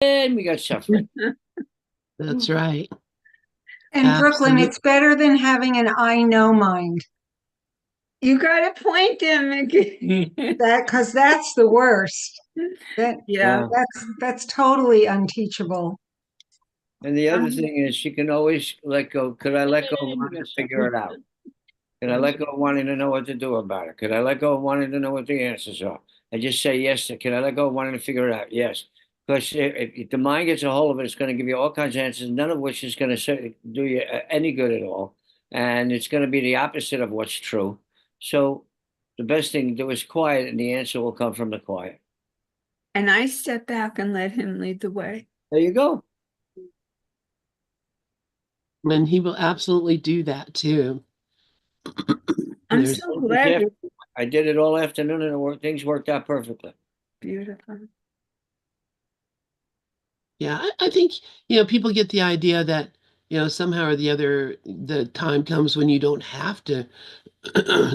and we got suffering. That's right. And Brooklyn, Absolutely. it's better than having an I know mind. You got a point there, Mickey. That because that's the worst. That Yeah. Yeah. that's totally unteachable. And the other Um, thing is she can always let go. Could I let go of wanting to figure it out? Could I let go of wanting to know what to do about it? Could I let go of wanting to know what the answers are? I just say yes. Can I let go of wanting to figure it out? Yes. Because if the mind gets a hold of it, it's going to give you all kinds of answers, none of which is going to do you any good at all. And it's going to be the opposite of what's true. So the best thing to do is quiet, and the answer will come from the quiet. and I step back and let him lead the way. There you go. And he will absolutely do that too. I'm There's, so glad you're I did it all afternoon, and things worked out perfectly. beautiful. yeah, I think, people get the idea that, somehow or the other, the time comes when you don't have to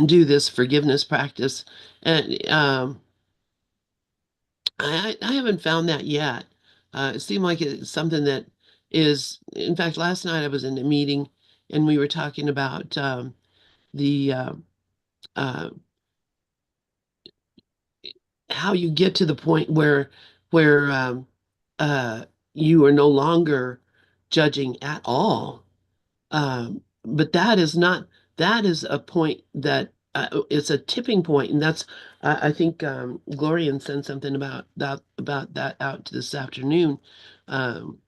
do this forgiveness practice. And I haven't found that yet. It seemed like it's something that is, in fact, last night I was in a meeting and we were talking about the uh, how you get to the point where uh, you are no longer judging at all. But that is a point that it's a tipping point, and that's I think Glorian sent something about that out to this afternoon. Um,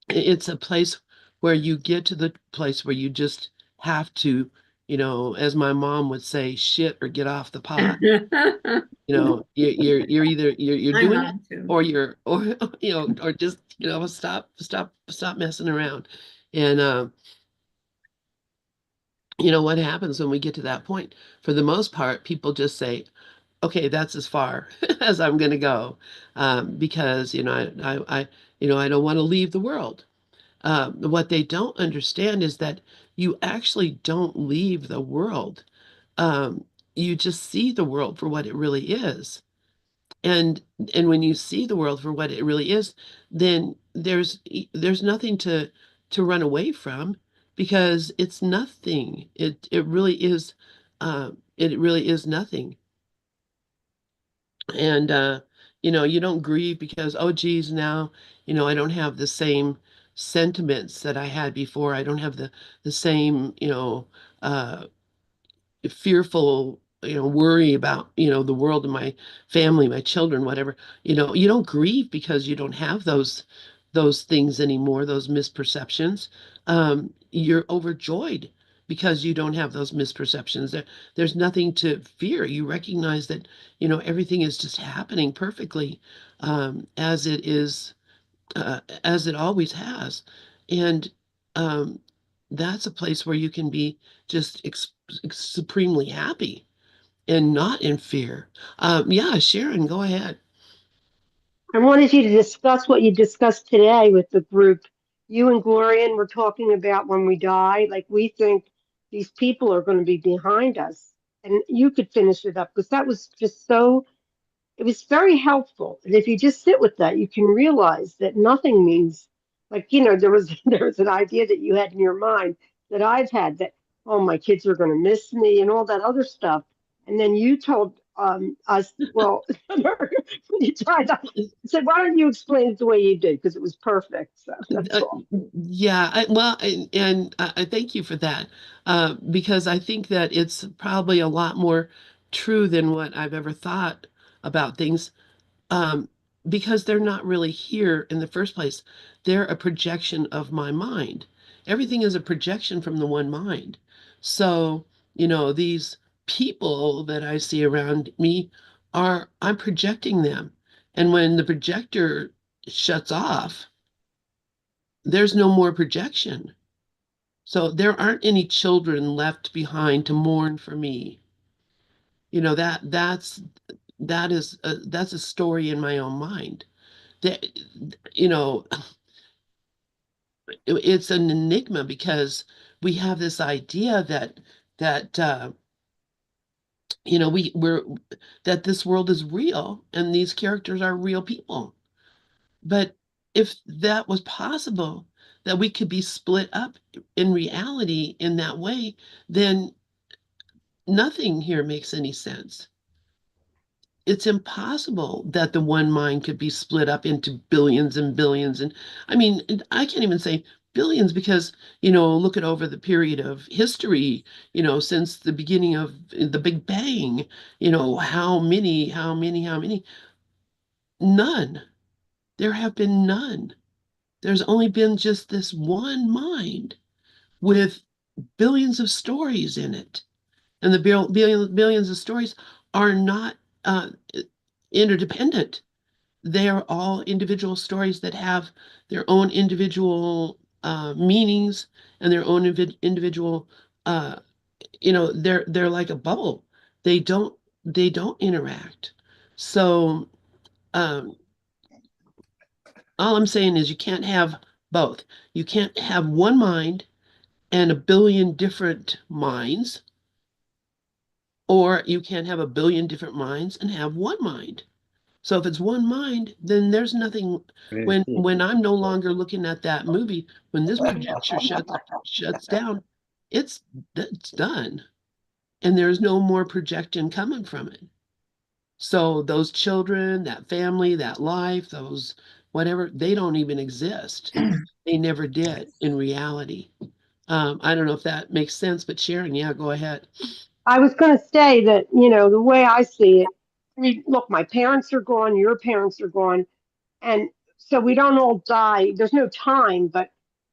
it's a place where you get to the place where you just have to, as my mom would say, shit or get off the pot. You're either you're My doing it, mom too. or you're or or just stop messing around. And what happens when we get to that point? For the most part, people just say, okay, that's as far as I'm going to go, because I don't want to leave the world. What they don't understand is that you actually don't leave the world. Um, you just see the world for what it really is. And and when you see the world for what it really is, then there's nothing to run away from, because it's nothing. It really is nothing. And you don't grieve because, oh geez, now, I don't have the same sentiments that I had before. I don't have the same, uh fearful, worry about, the world and my family, my children, whatever. You don't grieve because you don't have those things anymore, those misperceptions. You're overjoyed because you don't have those misperceptions. There's nothing to fear. You recognize that, everything is just happening perfectly, as it is, as it always has. And um, that's a place where you can be just supremely happy and not in fear. Yeah, Sharon, go ahead. I wanted you to discuss what you discussed today with the group. You and Glorian were talking about when we die, like we think these people are going to be behind us. And you could finish it up because that was just so, it was very helpful. And if you just sit with that, you can realize that nothing means, like, there was there was an idea that you had in your mind that I've had that, oh, my kids are going to miss me and all that other stuff. And then you told us, well, you tried to, I said, why don't you explain it the way you did? Because it was perfect. So that's Uh, all. yeah, well, and I thank you for that, because I think that it's probably a lot more true than what I've ever thought about things, um, because they're not really here in the first place. They're a projection of my mind. Everything is a projection from the one mind. So, these people that I see around me I'm projecting them. And when the projector shuts off, there's no more projection. So there aren't any children left behind to mourn for me. That's a story in my own mind. That you know it's an enigma, because we have this idea that we're that this world is real and these characters are real people. But if that was possible, that we could be split up in reality in that way, then nothing here makes any sense. It's impossible that the one mind could be split up into billions and billions. And I mean, I can't even say billions because, look at over the period of history, since the beginning of the Big Bang, how many? None. There have been none. There's only been just this one mind with billions of stories in it. And the billions of stories are not interdependent. They are all individual stories that have their own individual meanings and their own individual, they're like a bubble. They don't interact. So um, all I'm saying is you can't have both. You can't have one mind and a billion different minds, or you can't have a billion different minds and have one mind. So if it's one mind, then there's nothing. When I'm no longer looking at that movie, when this projector shuts down, it's done, and there's no more projection coming from it. So those children, that family, that life, those whatever, they don't even exist. They never did in reality. I don't know if that makes sense, but Sharon, yeah, go ahead. I was going to say that, the way I see it, I mean, look, my parents are gone, your parents are gone, and so we don't all die. There's no time, but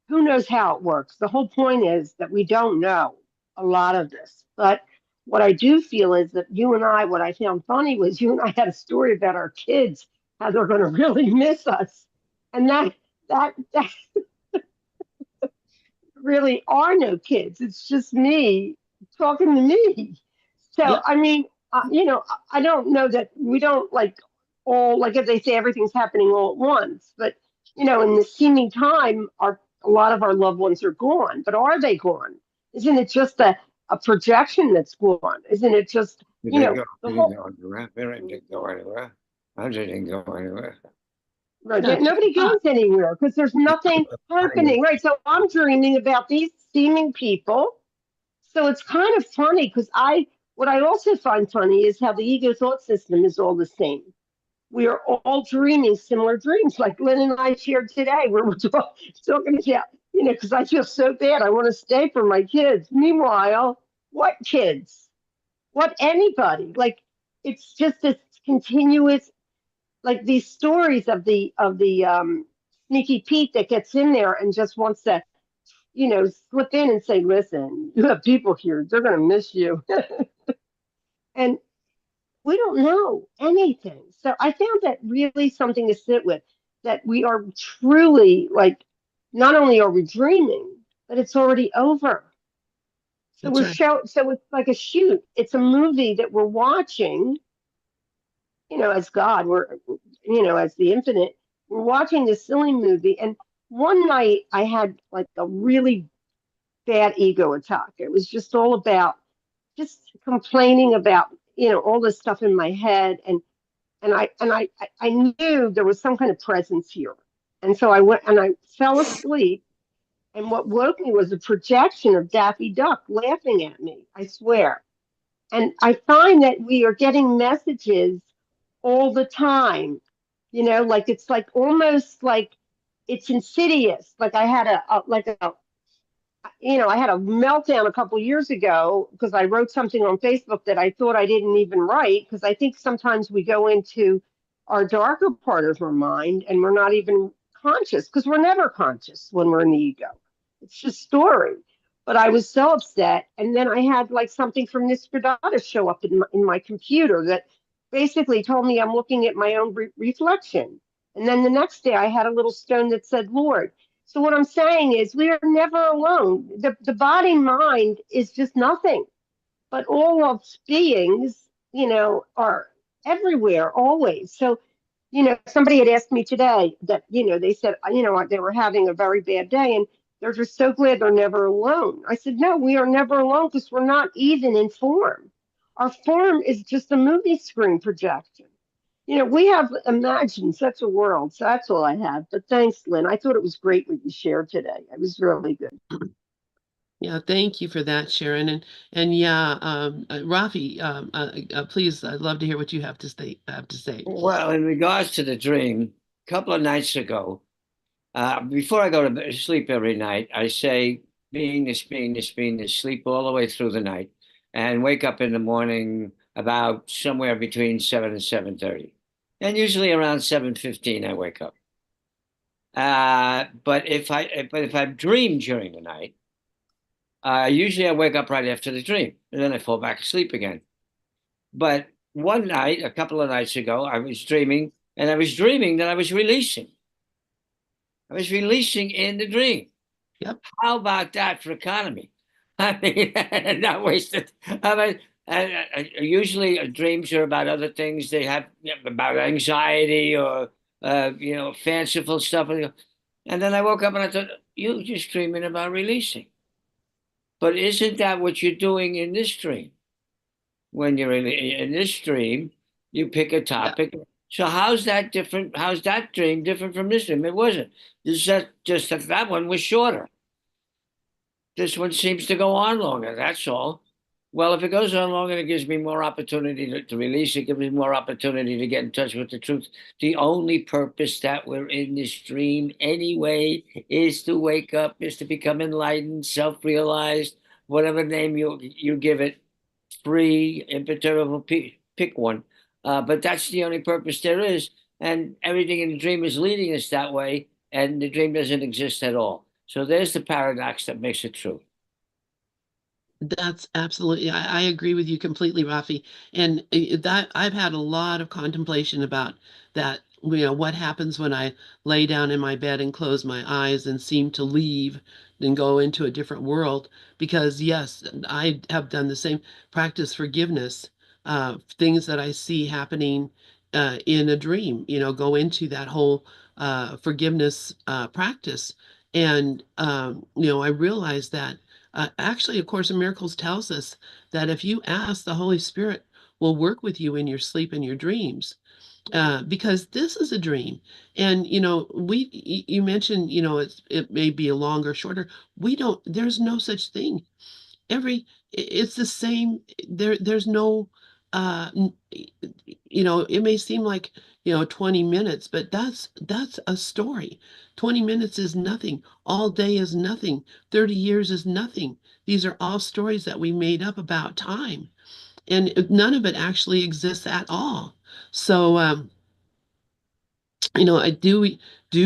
who knows how it works? The whole point is that we don't know a lot of this. But what I do feel is that what I found funny was you and I had a story about our kids, how they're going to really miss us. And that really are no kids. It's just me talking to me. So, Yep, I mean, I don't know that we don't like all, like if they say everything's happening all at once, but, in the seeming time, a lot of our loved ones are gone. But are they gone? Isn't it just a projection that's gone? Isn't it just, Did they go? the They didn't whole, go anywhere. They didn't go anywhere. I didn't go anywhere. right? no, Nobody goes anywhere because there's nothing Funny. happening, right? So I'm dreaming about these seeming people. So it's kind of funny because what I also find funny is how the ego thought system is all the same. We are all dreaming similar dreams, like Lynn and I shared today, where we're talking about, because I feel so bad. I want to stay for my kids. Meanwhile, what kids? What anybody? Like, it's just this continuous, like these stories of the sneaky Pete that gets in there and just wants to, slip in and say, listen, you have people here, they're going to miss you. And we don't know anything. So I found that really something to sit with, that we are truly like, not only are we dreaming, but it's already over. So that's right. so it's like a shoot. It's a movie that we're watching, as God, as the infinite, we're watching this silly movie. And one night I had like a really bad ego attack. It was just all about just complaining about, all this stuff in my head. And I knew there was some kind of presence here. And so I went and I fell asleep. And what woke me was a projection of Daffy Duck laughing at me, I swear. And I find that we are getting messages all the time, like it's like almost like it's insidious. Like I had I had a meltdown a couple years ago because I wrote something on Facebook that I thought I didn't even write, because I think sometimes we go into our darker part of our mind and we're not even conscious, because we're never conscious when we're in the ego. It's just story. But I was so upset, and then I had like something from Nistradamus show up in my computer that basically told me I'm looking at my own reflection. And then the next day I had a little stone that said Lord. So what I'm saying is we are never alone. The body mind is just nothing, but all of beings, are everywhere always. So, somebody had asked me today that, they said, they were having a very bad day and they're just so glad they're never alone. I said, no, we are never alone because we're not even in form. Our form is just a movie screen projection. We have imagined such a world. So that's all I have. But thanks, Lynn. I thought it was great what you shared today. It was really good. Yeah, thank you for that, Sharon. And yeah, Rafi, please, I'd love to hear what you have to say. Well, in regards to the dream, a couple of nights ago, before I go to sleep every night, I say, being this, sleep all the way through the night, and wake up in the morning about somewhere between 7 and 7:30, and usually around 7:15 I wake up. But if I dream during the night, usually I wake up right after the dream, and then I fall back asleep again. But one night, a couple of nights ago, I was dreaming, and I was dreaming that I was releasing. I was releasing in the dream. Yep. How about that for economy? I mean, not wasted. I mean, usually dreams are about other things. They have about anxiety or fanciful stuff. And then I woke up and I thought, you just dreaming about releasing. But isn't that what you're doing in this dream? When you're in this dream, you pick a topic. So how's that different? How's that dream different from this dream? It wasn't. It's just that one was shorter. This one seems to go on longer. That's all. Well, if it goes on longer, it gives me more opportunity to release. It gives me more opportunity to get in touch with the truth. The only purpose that we're in this dream anyway is to wake up, is to become enlightened, self-realized, whatever name you give it, free, imperturbable, pick one. But that's the only purpose there is. And everything in the dream is leading us that way, and the dream doesn't exist at all. So there's the paradox that makes it true. That's absolutely, I agree with you completely, Rafi. And that I've had a lot of contemplation about that, what happens when I lay down in my bed and close my eyes and seem to leave and go into a different world. Because yes, I have done the same practice forgiveness, things that I see happening in a dream, go into that whole forgiveness practice. And, I realize that actually, A Course in Miracles tells us that if you ask, the Holy Spirit will work with you in your sleep and your dreams. Because this is a dream, and you mentioned, it may be a longer, shorter. We don't. There's no such thing. It's the same. There's no. It may seem like 20 minutes, but that's a story. 20 minutes is nothing. All day is nothing. 30 years is nothing. These are all stories that we made up about time, and none of it actually exists at all. So do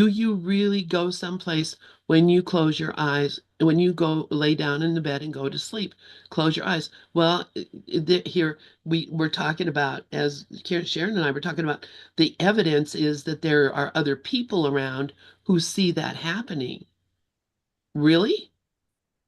you really go someplace when you close your eyes, when you go lay down in the bed and go to sleep? Close your eyes. Well, here we're talking about, as Sharon and I were talking about, the evidence is that there are other people around who see that happening. Really?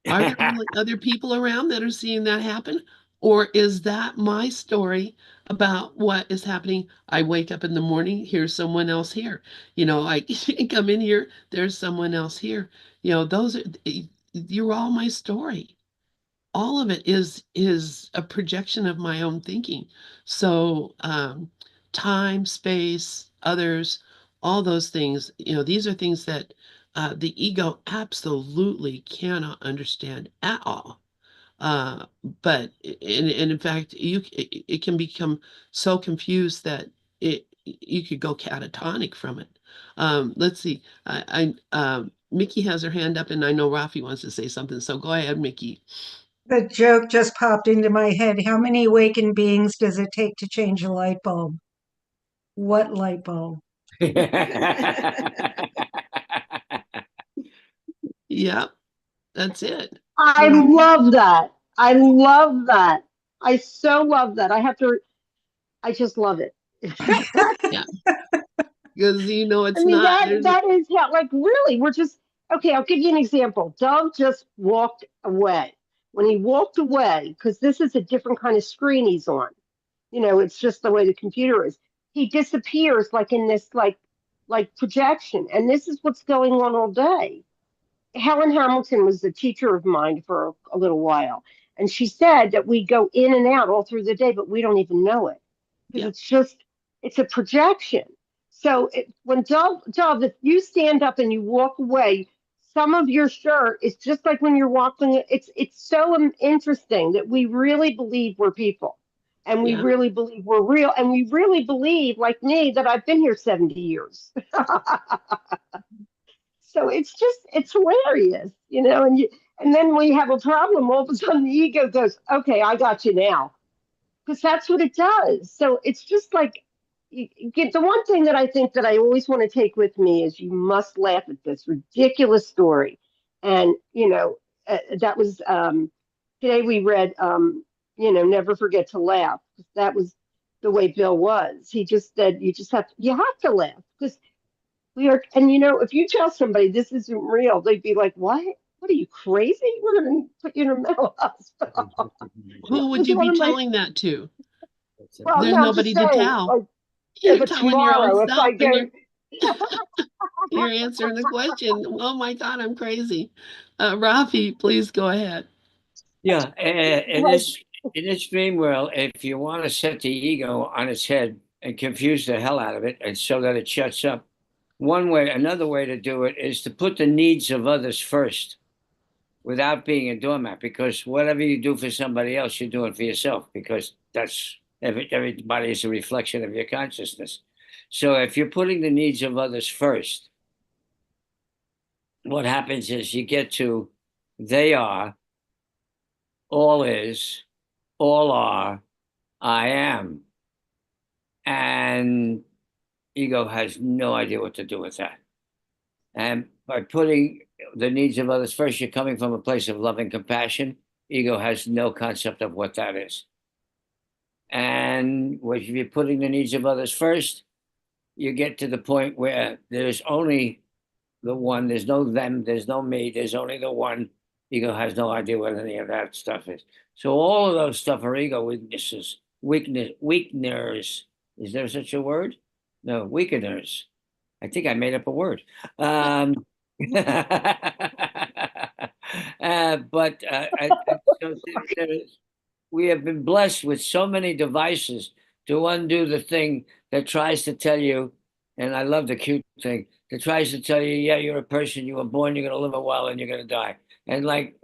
Are there really other people around that are seeing that happen? Or is that my story about what is happening? I wake up in the morning, here's someone else here. I come in here, there's someone else here. You're all my story. All of it is a projection of my own thinking. So time, space, others, all those things, these are things that the ego absolutely cannot understand at all. But and in fact, it can become so confused that you could go catatonic from it. Let's see. Mickey has her hand up, and I know Rafi wants to say something. So go ahead, Mickey. The joke just popped into my head. How many awakened beings does it take to change a light bulb? What light bulb? Yeah, that's it. I Yeah. love that. I love that. I so love that. I just love it. Yeah, because I it's mean, not. that is how, like, really, we're just, okay, I'll give you an example. Dove just walked away. When he walked away, because this is a different kind of screen he's on, it's just the way the computer is. He disappears like in this, like projection. And this is what's going on all day. Helen Hamilton was the teacher of mine for a little while. And she said that we go in and out all through the day, but we don't even know it. Because Yeah. It's a projection. So when Dove, if you stand up and you walk away, some of your shirt is just like when you're walking. It's so interesting that we really believe we're people, and we Yeah. really believe we're real, and we really believe, like me, that I've been here 70 years. So it's hilarious, and then when you have a problem, all of a sudden the ego goes, "Okay, I got you now," because that's what it does. So it's just like you get the one thing that I think that I always want to take with me is you must laugh at this ridiculous story, and that was today we read never forget to laugh. That was the way Bill was. He just said you have to laugh because we are, and if you tell somebody this isn't real, they'd be like, "What? What are you crazy? We're going to put you in a mental hospital." Who That would was you one be of my. telling that to? Well, There's no, I'm just nobody to saying, tell. like, yeah, You're but telling your own tomorrow if I self, and go, you're answering the question. Oh my God, I'm crazy. Rafi, please go ahead. Yeah, like, in this dream world, if you want to set the ego on its head and confuse the hell out of it, and so that it shuts up, another way to do it is to put the needs of others first, without being a doormat. Because whatever you do for somebody else, you're doing for yourself. Because everybody is a reflection of your consciousness. So if you're putting the needs of others first, what happens is you get to they are, all is, all are, I am. And ego has no idea what to do with that. And by putting the needs of others first, you're coming from a place of love and compassion. Ego has no concept of what that is. And if you're putting the needs of others first, you get to the point where there's only the one, there's no them, there's no me, there's only the one. Ego has no idea what any of that stuff is. So all of those stuff are ego weaknesses, weakeners. Is there such a word? No, weakeners. I think I made up a word. So we have been blessed with so many devices to undo the thing that tries to tell you, and I love the cute thing, that tries to tell you, yeah, you're a person, you were born, you're going to live a while, and you're going to die. And like,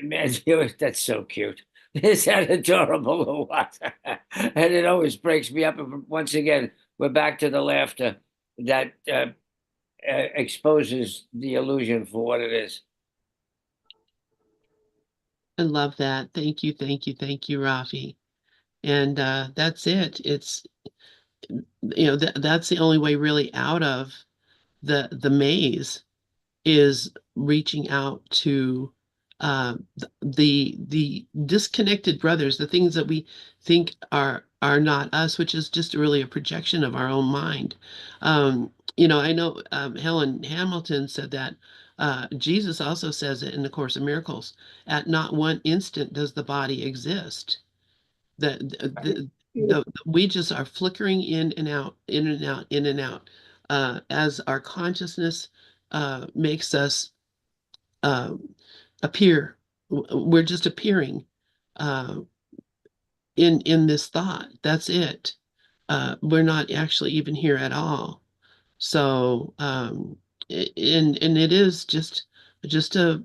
man, that's so cute. Is that adorable or what? And it always breaks me up. Once again, we're back to the laughter that exposes the illusion for what it is. I love that. Thank you, thank you, thank you, Rafi. And that's it. It's that's the only way really out of the maze is reaching out to the disconnected brothers, the things that we think are not us, which is just really a projection of our own mind. I know Helen Hamilton said that. Jesus also says it in the Course of Miracles. At not one instant does the body exist. We just are flickering in and out, in and out, in and out, as our consciousness makes us appear. We're just appearing uh, in this thought. That's it. We're not actually even here at all. So, and it is just a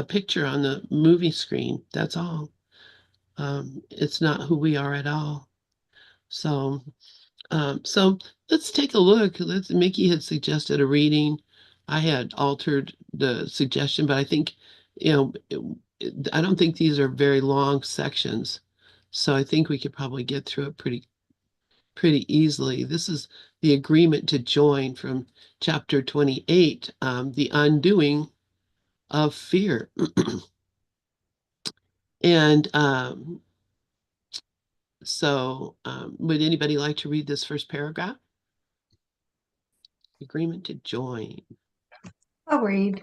picture on the movie screen. That's all. It's not who we are at all. So let's take a look. Mickey had suggested a reading. I had altered the suggestion, but I think, I don't think these are very long sections. So I think we could probably get through it pretty easily. This is the agreement to join from chapter 28, the undoing of fear. And would anybody like to read this first paragraph? Agreement to join. I'll read,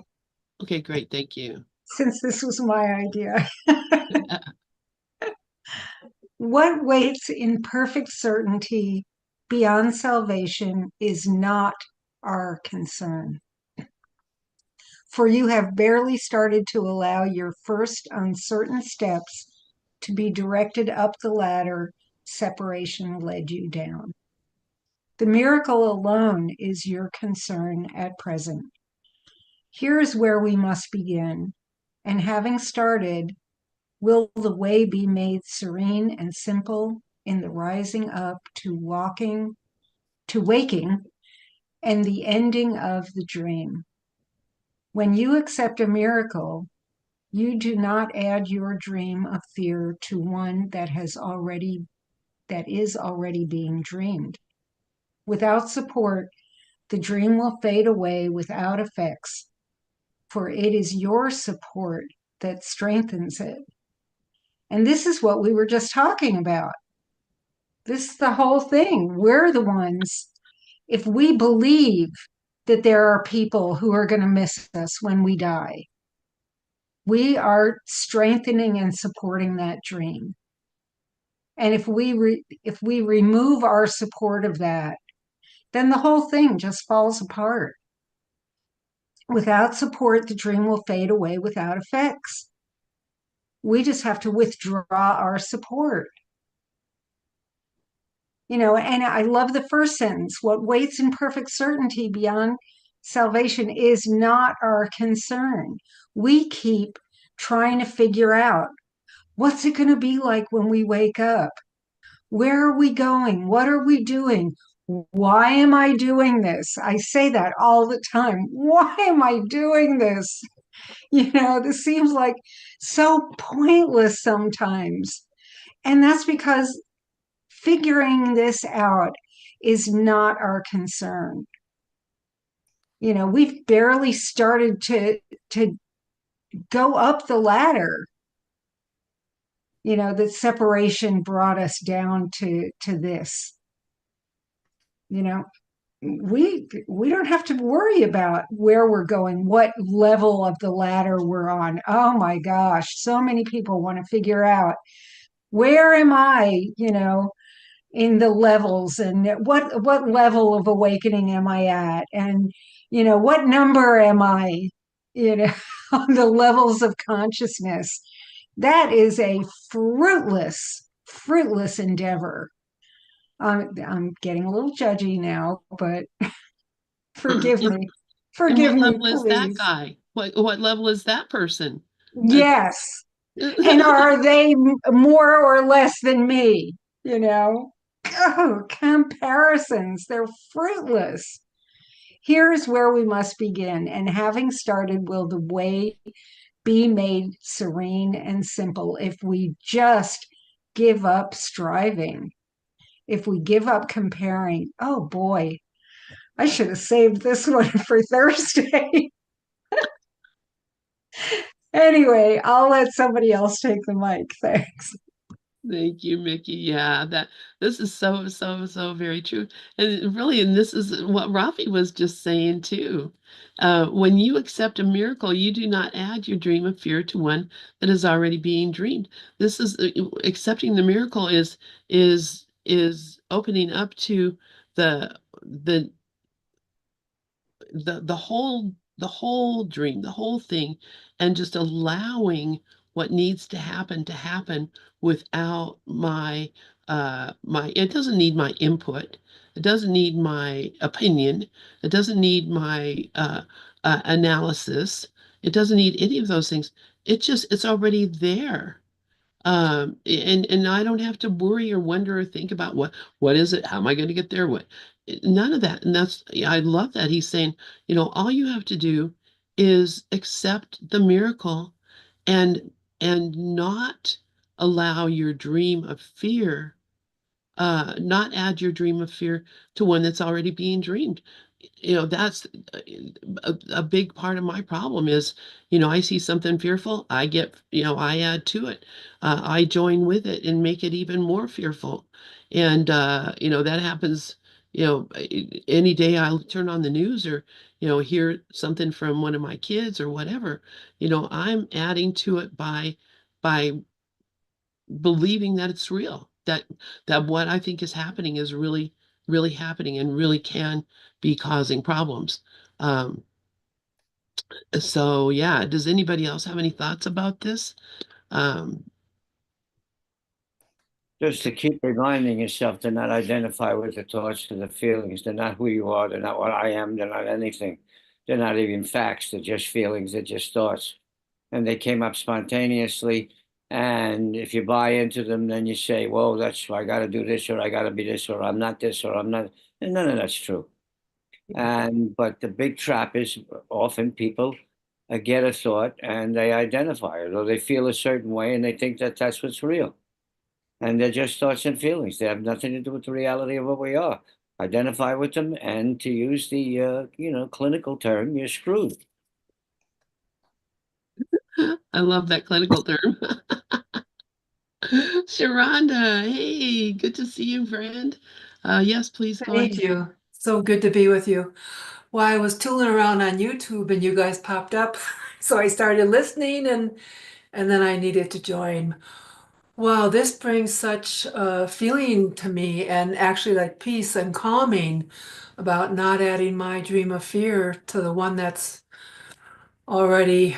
Okay, great. Thank you. since this was my idea. What waits in perfect certainty beyond salvation is not our concern. For you have barely started to allow your first uncertain steps to be directed up the ladder separation led you down. The miracle alone is your concern at present. Here is where we must begin. And having started, will the way be made serene and simple in the rising up to walking, to waking, and the ending of the dream. When you accept a miracle, you do not add your dream of fear to one that is already being dreamed. Without support, the dream will fade away without effects, for it is your support that strengthens it. And this is what we were just talking about. This is the whole thing. We're the ones, if we believe that there are people who are going to miss us when we die, we are strengthening and supporting that dream. And if we remove our support of that, then the whole thing just falls apart. Without support, the dream will fade away without effects. We just have to withdraw our support. And I love the first sentence. What waits in perfect certainty beyond salvation is not our concern. We keep trying to figure out, what's it going to be like when we wake up? Where are we going? What are we doing? Why am I doing this? I say that all the time. Why am I doing this? This seems like so pointless sometimes. And that's because figuring this out is not our concern. We've barely started to go up the ladder. The separation brought us down to this. We don't have to worry about where we're going, what level of the ladder we're on. Oh my gosh, so many people want to figure out, where am I, in the levels, and what level of awakening am I at, and what number am I, on the levels of consciousness. That is a fruitless endeavor. I'm getting a little judgy now, but forgive me. And Forgive what me, level is that please. guy? What level is that person? Yes. And are they more or less than me? Oh, comparisons, they're fruitless. Here's where we must begin. And having started, will the way be made serene and simple if we just give up striving, if we give up comparing. Oh boy, I should have saved this one for Thursday. Anyway, I'll let somebody else take the mic. Thanks. Thank you, Mickey. Yeah, this is so very true. And this is what Rafi was just saying too. When you accept a miracle, you do not add your dream of fear to one that is already being dreamed. This is accepting the miracle is opening up to the the whole dream, the whole thing, and just allowing what needs to happen without my it doesn't need my input. It doesn't need my opinion. It doesn't need my analysis. It doesn't need any of those things. It's already there. And I don't have to worry or wonder or think about what is it? How am I going to get there? None of that. And I love that he's saying, all you have to do is accept the miracle and not allow your dream of fear, not add your dream of fear to one that's already being dreamed. That's a big part of my problem is, I see something fearful, I add to it. I join with it and make it even more fearful. And, that happens, any day I turn on the news or, hear something from one of my kids or whatever, I'm adding to it by believing that it's real, that what I think is happening is really happening and really can be causing problems. Um, so yeah, does anybody else have any thoughts about this? Um, Just to keep reminding yourself to not identify with the thoughts to the feelings. They're not who you are. They're not what I am. They're not anything. They're not even facts. They're just feelings. They're just thoughts. And they came up spontaneously. And if you buy into them, then you say, "Well, that's I got to do this, or I got to be this, or I'm not this, or I'm not." And none of that's true. But the big trap is often people get a thought and they identify it, or they feel a certain way and they think that that's what's real. And they're just thoughts and feelings. They have nothing to do with the reality of what we are. Identify with them, and to use the clinical term, you're screwed. I love that clinical term. Sharonda, hey, good to see you, friend. Yes, please go Thank ahead. you. So good to be with you. Well, I was tooling around on YouTube and you guys popped up. So I started listening and then I needed to join. Wow, this brings such a feeling to me and actually like peace and calming about not adding my dream of fear to the one that's already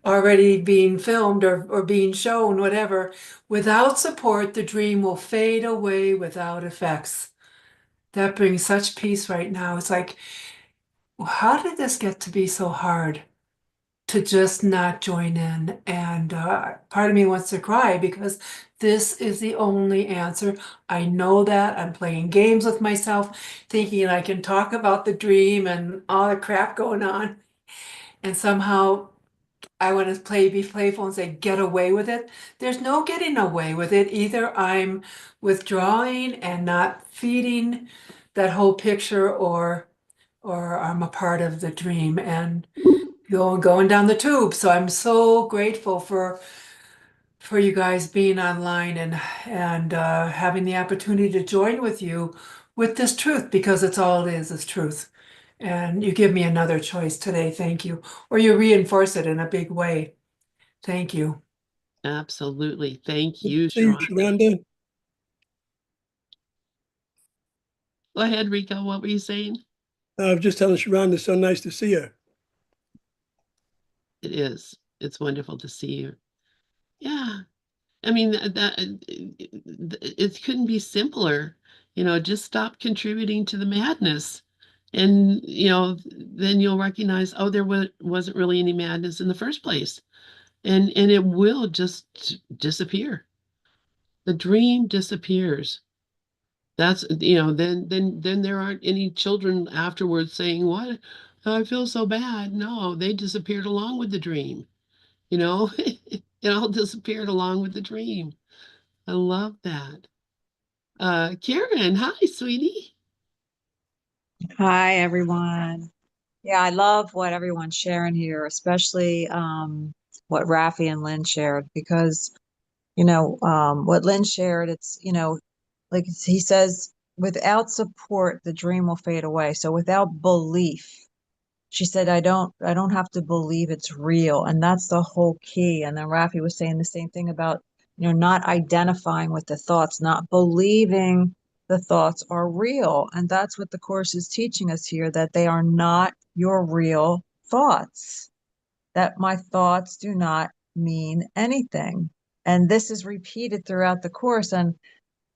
already being filmed or being shown, whatever. Without support, the dream will fade away without effects. That brings such peace right now. It's like, how did this get to be so hard to just not join in? And part of me wants to cry because this is the only answer. I know that. I'm playing games with myself, thinking I can talk about the dream and all the crap going on. And somehow I want to be playful and say, get away with it. There's no getting away with it. Either I'm withdrawing and not feeding that whole picture, or I'm a part of the dream and going down the tube. So I'm so grateful for you guys being online and having the opportunity to join with you with this truth, because it's all it is truth. And you give me another choice today. Thank you. Or you reinforce it in a big way. Thank you. Absolutely. Thank you, Hey, Sharonda. Sharonda, Go ahead, Rico. What were you saying? I was just telling Sharonda, it's so nice to see her. It is. It's wonderful to see you. Yeah. I mean, it couldn't be simpler. Just stop contributing to the madness. And, then you'll recognize, oh, there wasn't really any madness in the first place. And it will just disappear. The dream disappears. That's, then there aren't any children afterwards saying, what? I feel so bad. No, they disappeared along with the dream. It all disappeared along with the dream. I love that. Karen, hi, sweetie. Hi, everyone. Yeah, I love what everyone's sharing here, especially what Rafi and Lynn shared, because, what Lynn shared, it's, like he says, without support, the dream will fade away. So without belief, she said, I don't have to believe it's real. And that's the whole key. And then Rafi was saying the same thing about, not identifying with the thoughts, not believing the thoughts are real. And that's what the Course is teaching us here, that they are not your real thoughts, that my thoughts do not mean anything. And this is repeated throughout the Course. And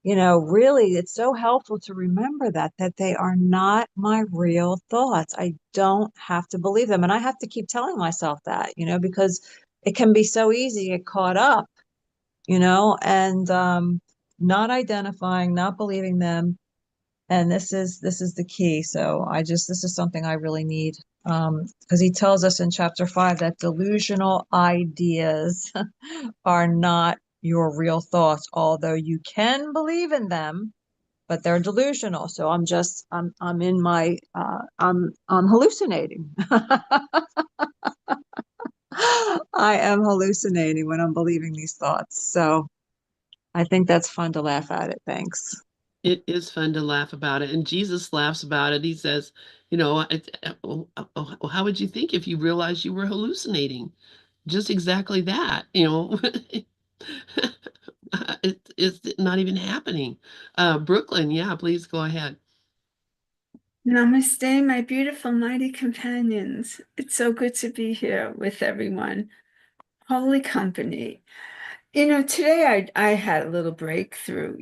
really, it's so helpful to remember that they are not my real thoughts. I don't have to believe them. And I have to keep telling myself that, because it can be so easy to get caught up, and not identifying, not believing them. And this is the key. So this is something I really need. Because he tells us in chapter 5 that delusional ideas are not your real thoughts, although you can believe in them, but they're delusional. So I'm in my I'm hallucinating. I am hallucinating when I'm believing these thoughts. So I think that's fun to laugh at it. Thanks. It is fun to laugh about it. And Jesus laughs about it. He says, how would you think if you realized you were hallucinating? Just exactly that, it's not even happening. Brooklyn, yeah, please go ahead. Namaste, my beautiful mighty companions. It's so good to be here with everyone. Holy company. Today I had a little breakthrough.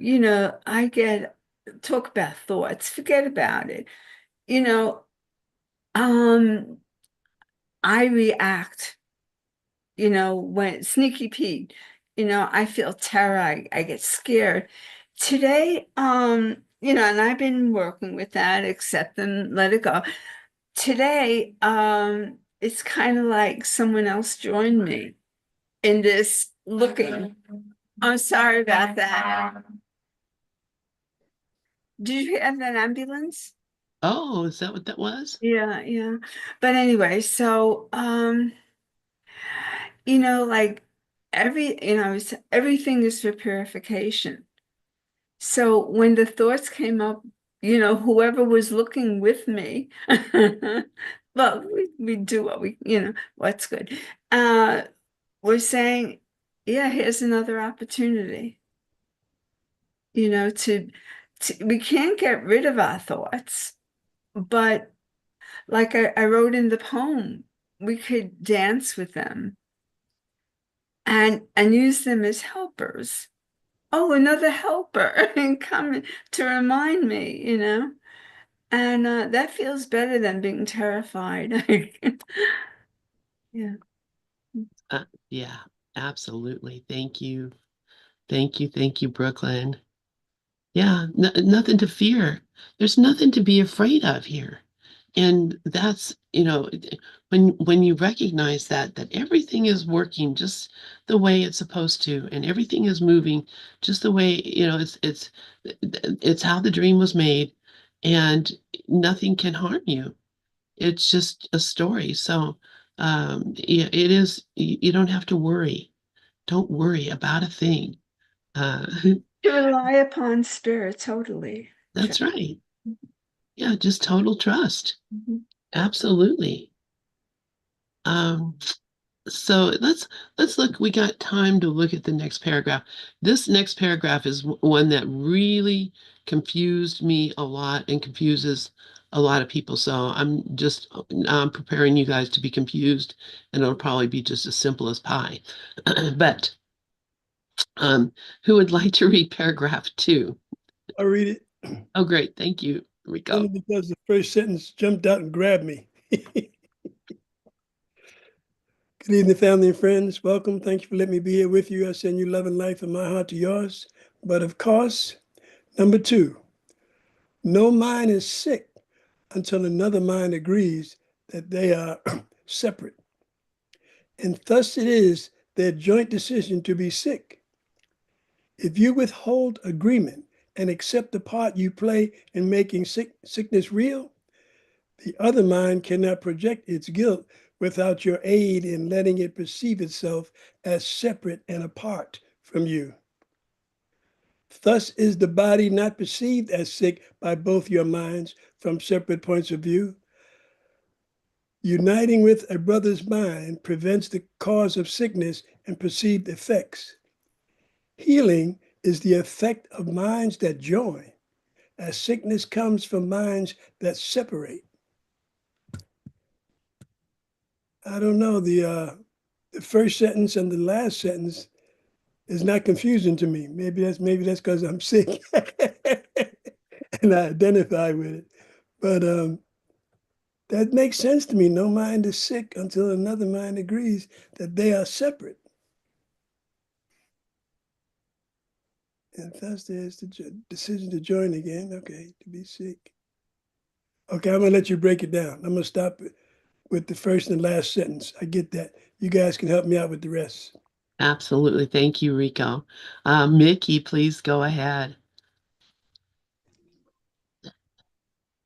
Talk about thoughts, forget about it. You know, um, I react, when sneaky Pete, I feel terror, I get scared. Today, and I've been working with that, accept them, let it go. Today, it's kind of like someone else joined me in this looking. I'm sorry about that. Did you have that ambulance? Oh, is that what that was? Yeah, yeah. But anyway, so like everything is for purification. So when the thoughts came up, whoever was looking with me, well, we do what what's good. We're saying, yeah, here's another opportunity, to we can't get rid of our thoughts, but like I wrote in the poem, we could dance with them and use them as helpers. Oh, another helper and come to remind me, and that feels better than being terrified. Yeah. Yeah, absolutely. Thank you. Thank you. Thank you, Brooklyn. Yeah, nothing to fear. There's nothing to be afraid of here. And that's, when you recognize that everything is working just the way it's supposed to, and everything is moving just the way, it's how the dream was made, and nothing can harm you. It's just a story. So, yeah, it is, you don't have to worry. Don't worry about a thing. Uh, To rely upon spirit, totally. that's right. Yeah, just total trust. Mhm. Absolutely. Um, so let's look. We got time to look at the next paragraph. This next paragraph is one that really confused me a lot and confuses a lot of people. So I'm preparing you guys to be confused, and it'll probably be just as simple as pie. But who would like to read paragraph 2? I read it Oh, great. Thank you, Rico. only because the first sentence jumped out and grabbed me. Good evening, family and friends. Welcome. Thank you for letting me be here with you. I send you love and life from my heart to yours. But of course, number 2, no mind is sick until another mind agrees that they are separate. And thus it is their joint decision to be sick. If you withhold agreement and accept the part you play in making sickness real, the other mind cannot project its guilt without your aid in letting it perceive itself as separate and apart from you. Thus is the body not perceived as sick by both your minds from separate points of view. Uniting with a brother's mind prevents the cause of sickness and perceived effects. Healing is the effect of minds that join, as sickness comes from minds that separate. I don't know, the first sentence and the last sentence is not confusing to me. Maybe that's because I'm sick and I identify with it. But that makes sense to me. No mind is sick until another mind agrees that they are separate. And thus there's the decision to join again. Okay, to be sick. Okay, I'm gonna let you break it down. I'm gonna stop with the first and last sentence. I get that. You guys can help me out with the rest. Absolutely. Thank you, Rico. Mickey, please go ahead.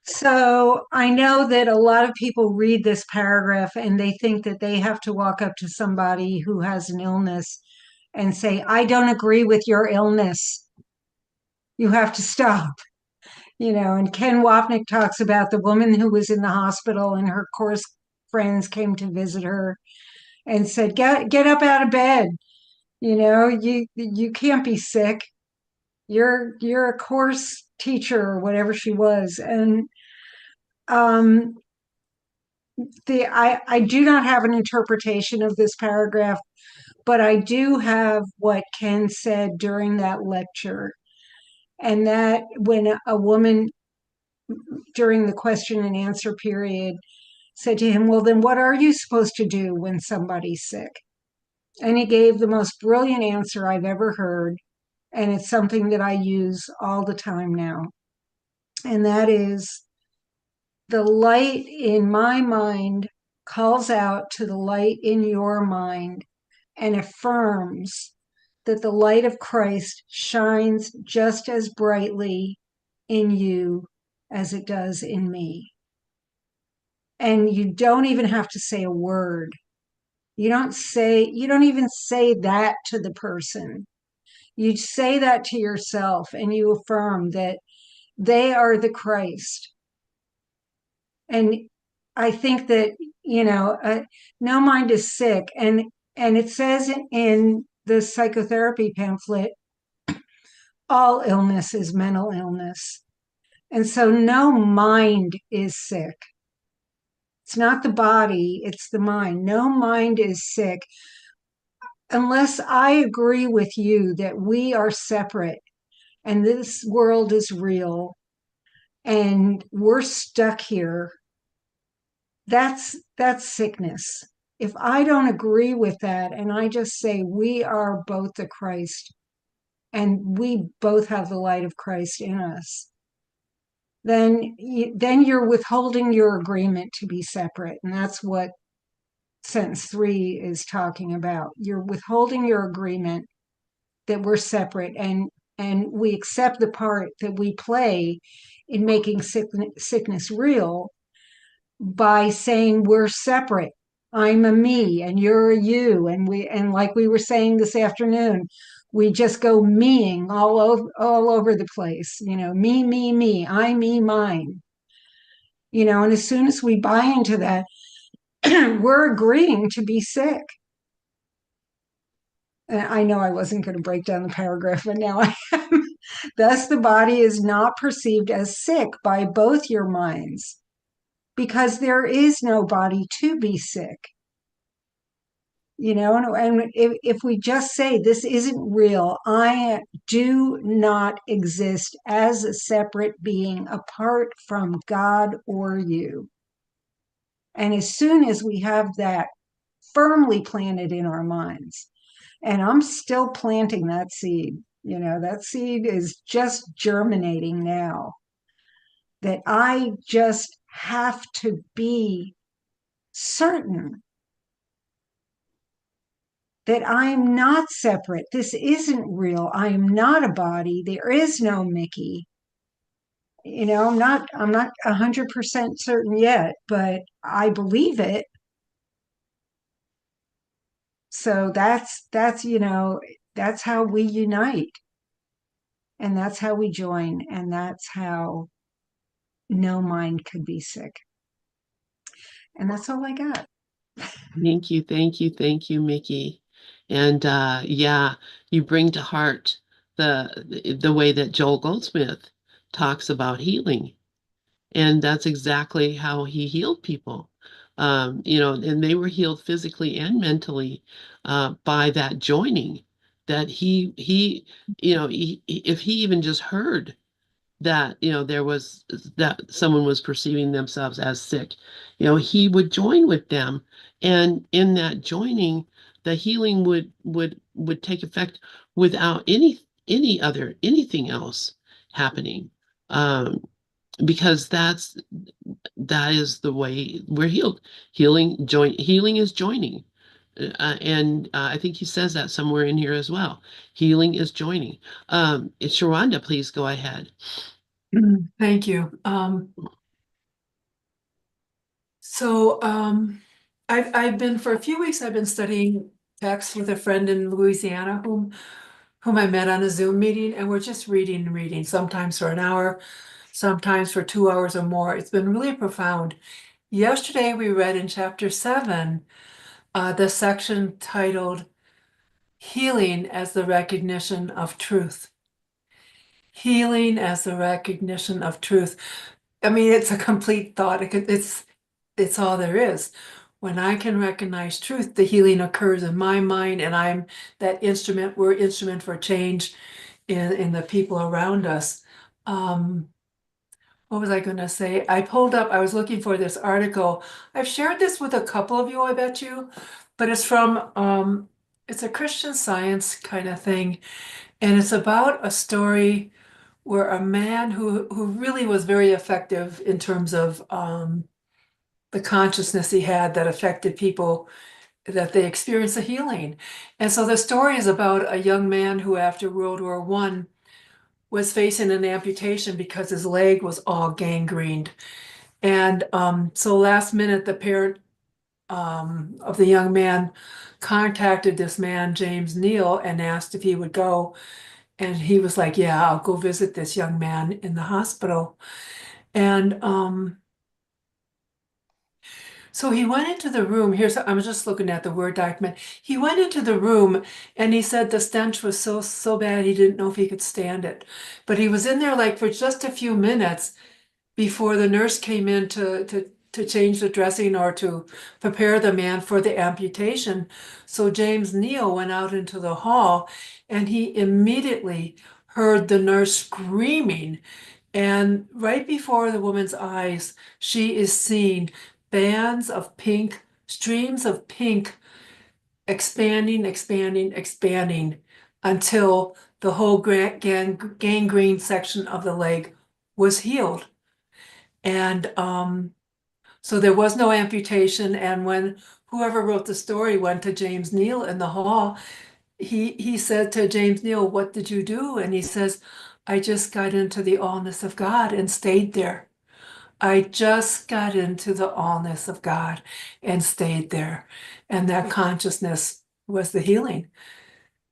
So I know that a lot of people read this paragraph and they think that they have to walk up to somebody who has an illness and say, I don't agree with your illness. You have to stop. And Ken Wapnick talks about the woman who was in the hospital and her course friends came to visit her and said, get up out of bed. You can't be sick. You're a course teacher or whatever she was. And um I do not have an interpretation of this paragraph, But I do have what Ken said during that lecture, and that when a woman during the question and answer period said to him, well, then what are you supposed to do when somebody's sick? And he gave the most brilliant answer I've ever heard. And it's something that I use all the time now. And that is, the light in my mind calls out to the light in your mind and affirms that the light of Christ shines just as brightly in you as it does in me. And you don't even have to say a word. You don't even say that to the person. You say that to yourself and you affirm that they are the Christ. And I think that, no mind is sick. And it says in the psychotherapy pamphlet, all illness is mental illness. And so no mind is sick. It's not the body, it's the mind. No mind is sick unless I agree with you that we are separate and this world is real and we're stuck here. That's sickness. If I don't agree with that and I just say we are both the Christ and we both have the light of Christ in us, then you're withholding your agreement to be separate. And that's what sentence 3 is talking about. You're withholding your agreement that we're separate, and we accept the part that we play in making sickness real by saying we're separate. I'm a me and you're a you, and like we were saying this afternoon, we just go meing all over the place. Me, I, me, mine. And as soon as we buy into that, we're agreeing to be sick. And I know I wasn't going to break down the paragraph, but now I am. Thus, the body is not perceived as sick by both your minds, because there is no body to be sick. And if we just say this isn't real, I do not exist as a separate being apart from God or you. And as soon as we have that firmly planted in our minds, and I'm still planting that seed, that seed is just germinating now, that I just have to be certain that I am not separate. This isn't real. I am not a body. There is no Mickey. I'm not 100% certain yet, but I believe it. So that's how we unite. And that's how we join. And that's how no mind could be sick. And that's all I got. Thank you, Mickey. And yeah, you bring to heart the way that Joel Goldsmith talks about healing. And that's exactly how he healed people. And they were healed physically and mentally by that joining that if he even just heard that there was that someone was perceiving themselves as sick, he would join with them, and in that joining the healing would take effect without anything else happening, because that is the way we're healed. Healing is joining. And I think he says that somewhere in here as well. Healing is joining. Sharonda, please go ahead. Thank you. I've been, for a few weeks, I've been studying text with a friend in Louisiana whom I met on a Zoom meeting, and we're just reading, sometimes for an hour, sometimes for 2 hours or more. It's been really profound. Yesterday, we read in chapter 7, the section titled Healing as the Recognition of Truth. Healing as the recognition of truth. I mean, it's a complete thought. It's all there is. When I can recognize truth, the healing occurs in my mind, and I'm that instrument. We're instrument for change in the people around us. What was I going to say? I was looking for this article. I've shared this with a couple of you, I bet you, but it's from, it's a Christian Science kind of thing. And it's about a story where a man who really was very effective in terms of the consciousness he had that affected people, that they experienced a healing. And so the story is about a young man who, after World War I, was facing an amputation because his leg was all gangrened. And so last minute, the parent of the young man contacted this man, James Neal, and asked if he would go. And he was like, yeah, I'll go visit this young man in the hospital. And so he went into the room. I was just looking at the Word document. He went into the room and he said the stench was so bad he didn't know if he could stand it. But he was in there like for just a few minutes before the nurse came in to change the dressing or to prepare the man for the amputation. So James Neal went out into the hall and he immediately heard the nurse screaming. And right before the woman's eyes, she is seeing bands of pink, streams of pink expanding, expanding, expanding until the whole gangrene section of the leg was healed. And so there was no amputation. And when whoever wrote the story went to James Neal in the hall, he said to James Neal, "What did you do?" And he says, "I just got into the allness of God and stayed there. I just got into the allness of God and stayed there." And that consciousness was the healing.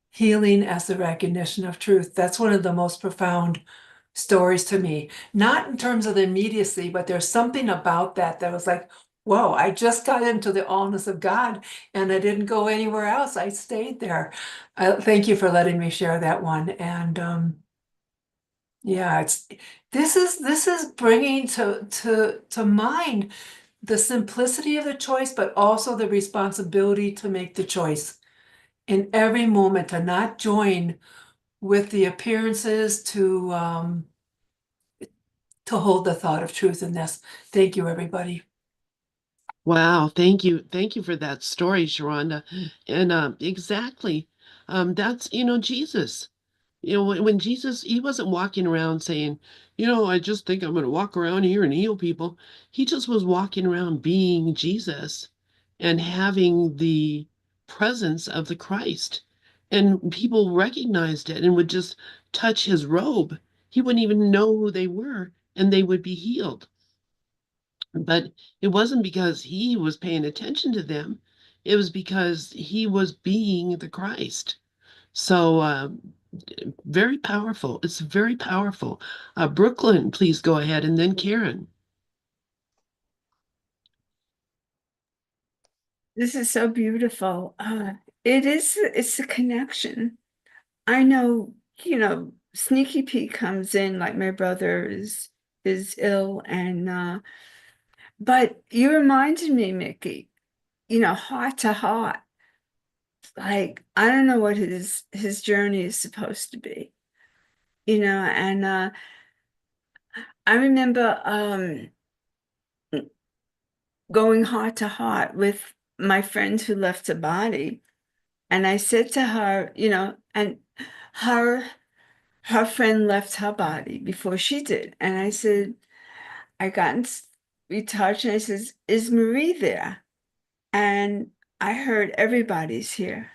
Healing as the recognition of truth. That's one of the most profound stories to me. Not in terms of the immediacy, but there's something about that was like, whoa, I just got into the allness of God and I didn't go anywhere else. I stayed there. Thank you for letting me share that one. And yeah, this is bringing to mind the simplicity of the choice, but also the responsibility to make the choice in every moment, to not join with the appearances, to hold the thought of truth in this. Thank you, everybody. Wow, thank you. Thank you for that story, Sharonda. And exactly. That's, Jesus. When Jesus, he wasn't walking around saying, I just think I'm going to walk around here and heal people. He just was walking around being Jesus and having the presence of the Christ. And people recognized it and would just touch his robe. He wouldn't even know who they were, and they would be healed. But it wasn't because he was paying attention to them. It was because he was being the Christ. So very powerful. It's very powerful. Brooklyn, please go ahead, and then Karen. This is so beautiful. It's a connection. I know, Sneaky Pete comes in like my brother is ill, and but you reminded me, Mickey, heart to heart. Like, I don't know what his journey is supposed to be, and I remember going heart to heart with my friend who left her body. And I said to her, and her friend left her body before she did. And I said, I got in touch, and I says, "Is Marie there?" And I heard everybody's here.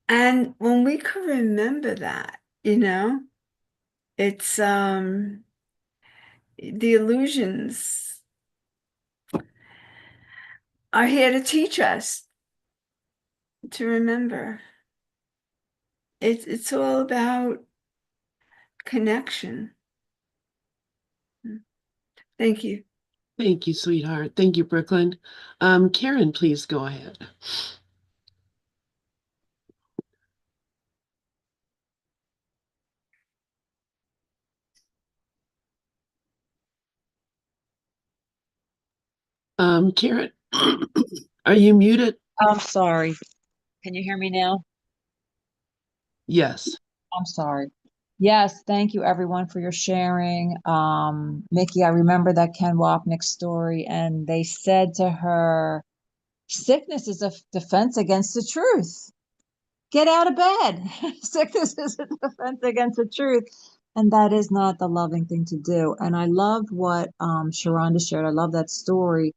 And when we could remember that, it's the illusions are here to teach us to remember. It's all about connection. Thank you. Thank you, sweetheart. Thank you, Brooklyn. Karen, please go ahead. Karen, are you muted? I'm sorry. Can you hear me now? Yes. I'm sorry. Yes, thank you everyone for your sharing. Mickey, I remember that Ken Wapnick story, and they said to her, sickness is a defense against the truth. Get out of bed. Sickness is a defense against the truth. And that is not the loving thing to do. And I love what Sharonda shared. I love that story.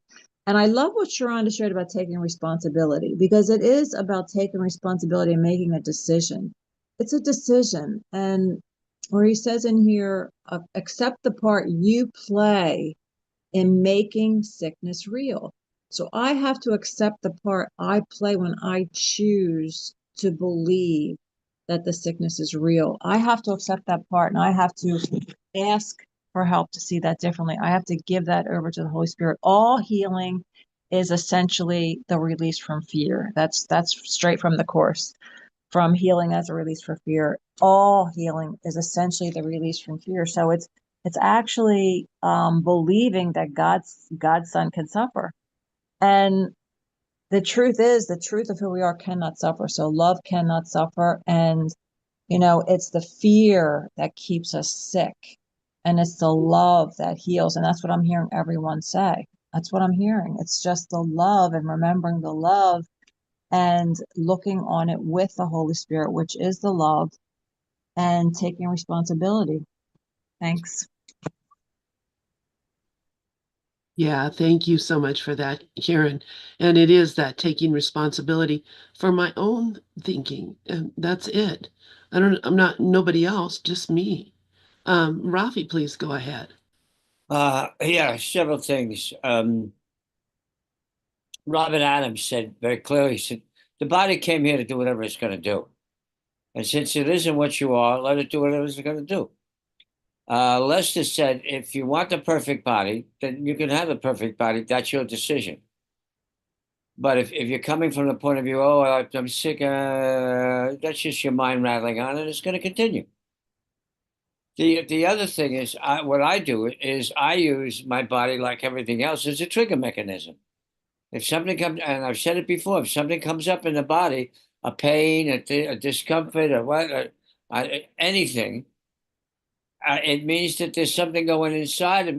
And I love what Sharonda shared about taking responsibility, because it is about taking responsibility and making a decision. It's a decision. And where he says in here, accept the part you play in making sickness real. So I have to accept the part I play when I choose to believe that the sickness is real. I have to accept that part, and I have to ask for help to see that differently. I have to give that over to the Holy Spirit. All healing is essentially the release from fear. That's straight from the course. From healing as a release for fear. All healing is essentially the release from fear. So it's actually believing that God's son can suffer. And the truth is, the truth of who we are cannot suffer. So love cannot suffer. And, it's the fear that keeps us sick. And it's the love that heals. And that's what I'm hearing everyone say. That's what I'm hearing. It's just the love and remembering the love and looking on it with the Holy Spirit, which is the love, and taking responsibility. Thanks. Yeah, thank you so much for that, Karen. And it is that taking responsibility for my own thinking. And that's it. I'm not nobody else, just me. Rafi, please go ahead. Yeah, several things. Robin Adams said very clearly, he said, the body came here to do whatever it's going to do. And since it isn't what you are, let it do whatever it's going to do. Lester said, if you want the perfect body, then you can have the perfect body. That's your decision. But if you're coming from the point of view, oh, I'm sick, that's just your mind rattling on, and it's going to continue. The other thing is, what I do is I use my body like everything else as a trigger mechanism. If something comes, and I've said it before, if something comes up in the body, a pain, a discomfort, or what, anything, it means that there's something going inside of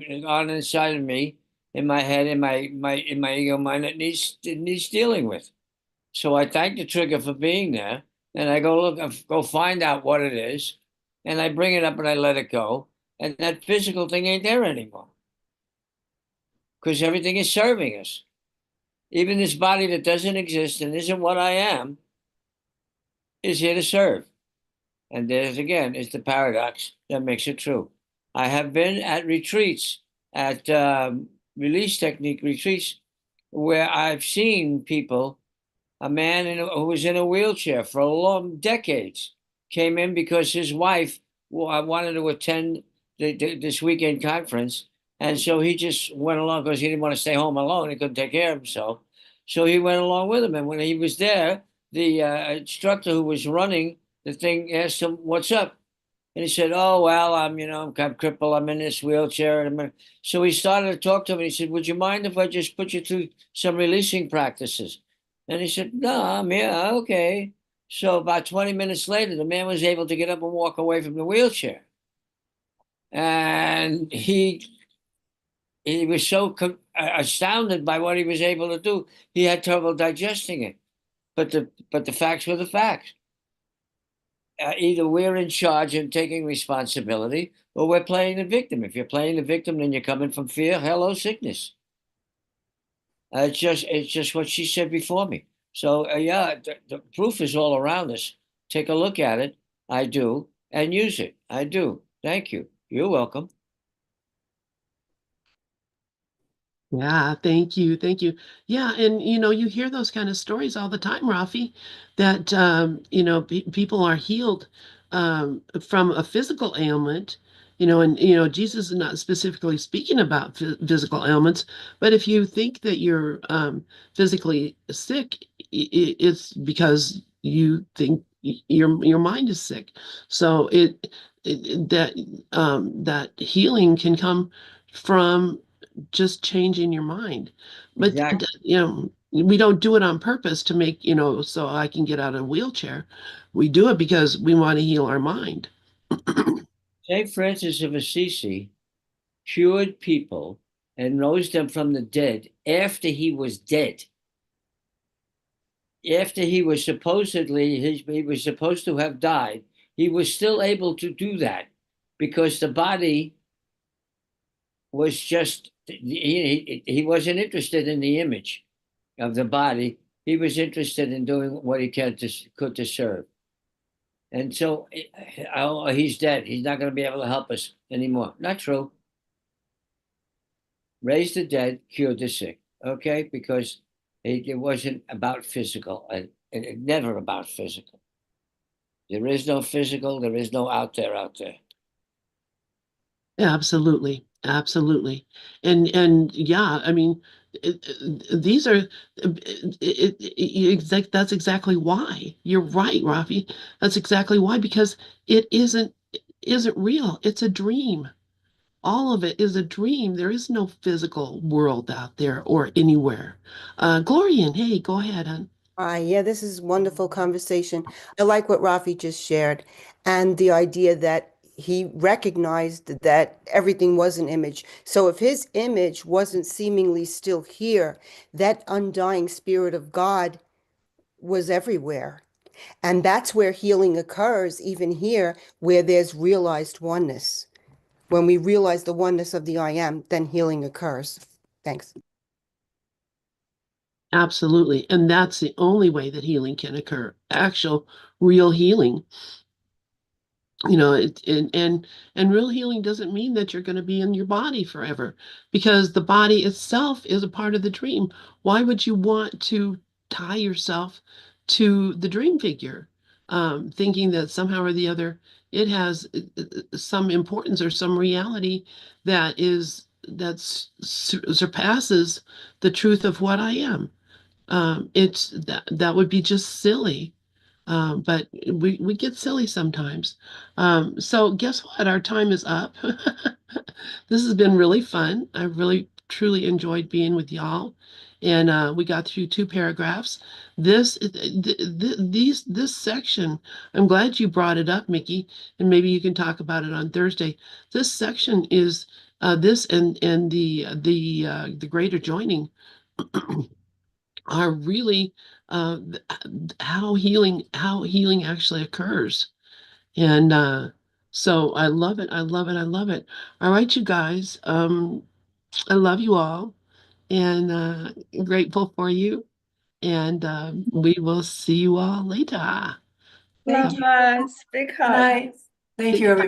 me, in my head, in my ego mind that needs dealing with. So I thank the trigger for being there, and I go find out what it is, and I bring it up and I let it go, and that physical thing ain't there anymore because everything is serving us. Even this body that doesn't exist and isn't what I am is here to serve. And there's again is the paradox that makes it true. I have been at retreats, at release technique retreats, where I've seen people, a man who was in a wheelchair for a long decades, came in because his wife wanted to attend this weekend conference. And so he just went along because he didn't want to stay home alone. He couldn't take care of himself. So he went along with him. And when he was there, the instructor who was running the thing asked him, "What's up?" And he said, "Oh, well, I'm kind of crippled. I'm in this wheelchair." So he started to talk to him. And he said, "Would you mind if I just put you through some releasing practices?" And he said, "No, I'm here. Okay." So about 20 minutes later, the man was able to get up and walk away from the wheelchair. And he was so astounded by what he was able to do. He had trouble digesting it. But the facts were the facts. Either we're in charge and taking responsibility, or we're playing the victim. If you're playing the victim, then you're coming from fear. Hello, sickness. It's just what she said before me. So yeah, the proof is all around us. Take a look at it. I do, and use it. I do. Thank you. You're welcome. Yeah, thank you. Thank you. Yeah, and you hear those kind of stories all the time, Rafi, that people are healed from a physical ailment, and Jesus is not specifically speaking about physical ailments, but if you think that you're physically sick, it's because you think your mind is sick. So that healing can come from just changing your mind. But Exactly. we don't do it on purpose to make, so I can get out of a wheelchair. We do it because we want to heal our mind. Saint Francis of Assisi cured people and rose them from the dead after he was dead. After he was he was supposed to have died, he was still able to do that because the body was just he wasn't interested in the image of the body. He was interested in doing what he could to serve. And so, oh, he's dead. He's not going to be able to help us anymore. Not true. Raised the dead, cured the sick. Okay, because it wasn't about physical, and never about physical. There is no physical. There is no out there. Absolutely, absolutely, and yeah, I mean, these are that's exactly why. You're right, Rafi. That's exactly why, because it isn't real. It's a dream. All of it is a dream. There is no physical world out there or anywhere. Glorian, hey, go ahead, hon. Yeah, this is wonderful conversation. I like what Rafi just shared and the idea that he recognized that everything was an image. So if his image wasn't seemingly still here, that undying spirit of God was everywhere. And that's where healing occurs, even here, where there's realized oneness. When we realize the oneness of the I am, then healing occurs. Thanks. Absolutely. And that's the only way that healing can occur. Actual, real healing. And real healing doesn't mean that you're going to be in your body forever, because the body itself is a part of the dream. Why would you want to tie yourself to the dream figure, thinking that somehow or the other it has some importance or some reality that surpasses the truth of what I am? It's that would be just silly. But we get silly sometimes. So guess what? Our time is up. This has been really fun. I really truly enjoyed being with y'all, and we got through two paragraphs. This section, I'm glad you brought it up, Mickey, and maybe you can talk about it on Thursday. This section is this and the greater joining are really how healing actually occurs. And so I love it. I love it. I love it. All right, you guys. I love you all, and grateful for you. And we will see you all later. Thank Love you. us. Big Good hug. night. Thank you, everybody.